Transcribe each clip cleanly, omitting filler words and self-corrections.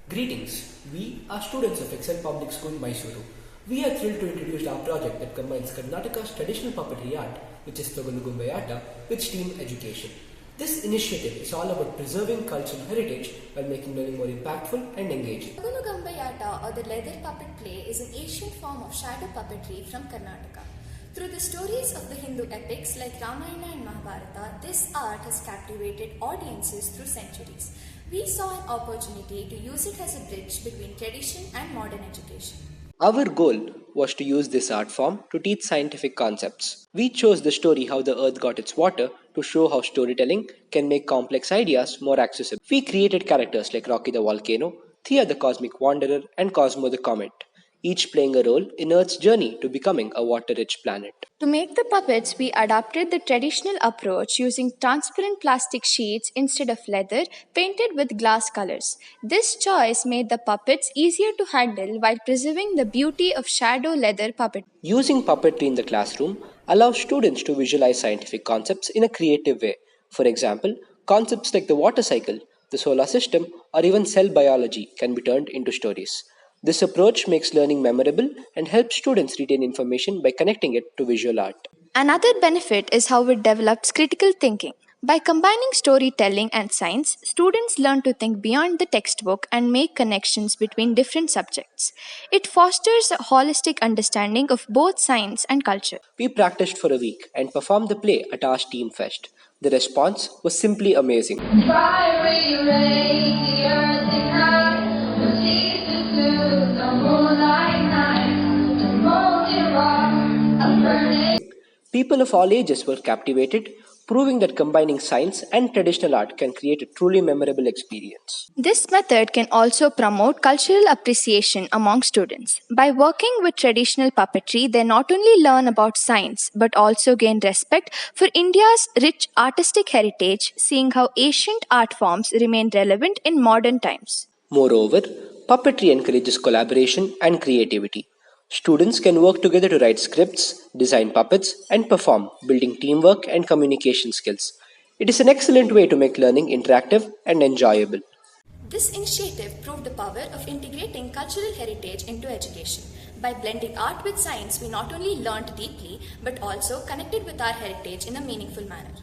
Greetings, we are students of Excel Public School, Mysuru. We are thrilled to introduce our project that combines Karnataka's traditional puppetry art, which is Togalugumbayata, with STEAM education. This initiative is all about preserving cultural heritage while making learning more impactful and engaging. Togalugumbayata, or the leather puppet play, is an ancient form of shadow puppetry from Karnataka. Through the stories of the Hindu epics like Ramayana and Mahabharata, this art has captivated audiences through centuries. We saw an opportunity to use it as a bridge between tradition and modern education. Our goal was to use this art form to teach scientific concepts. We chose the story How the Earth Got Its Water to show how storytelling can make complex ideas more accessible. We created characters like Rocky the Volcano, Thea the Cosmic Wanderer, and Cosmo the Comet, each playing a role in Earth's journey to becoming a water-rich planet. To make the puppets, we adopted the traditional approach using transparent plastic sheets instead of leather painted with glass colors. This choice made the puppets easier to handle while preserving the beauty of shadow leather puppet. Using puppetry in the classroom allows students to visualize scientific concepts in a creative way. For example, concepts like the water cycle, the solar system, or even cell biology can be turned into stories. This approach makes learning memorable and helps students retain information by connecting it to visual art. Another benefit is how it develops critical thinking. By combining storytelling and science, students learn to think beyond the textbook and make connections between different subjects. It fosters a holistic understanding of both science and culture. We practiced for a week and performed the play at our Steam Fest. The response was simply amazing. Fiery rain, the earth ignites, the seas pursue, the moonlight night, the molten rock, a burning. People of all ages were captivated, proving that combining science and traditional art can create a truly memorable experience. This method can also promote cultural appreciation among students. By working with traditional puppetry, they not only learn about science but also gain respect for India's rich artistic heritage, seeing how ancient art forms remain relevant in modern times. Moreover, puppetry encourages collaboration and creativity. Students can work together to write scripts, design puppets, and perform, building teamwork and communication skills. It is an excellent way to make learning interactive and enjoyable. This initiative proved the power of integrating cultural heritage into education. By blending art with science, we not only learned deeply but also connected with our heritage in a meaningful manner.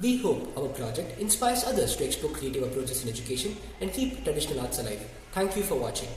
We hope our project inspires others to explore creative approaches in education and keep traditional arts alive. Thank you for watching.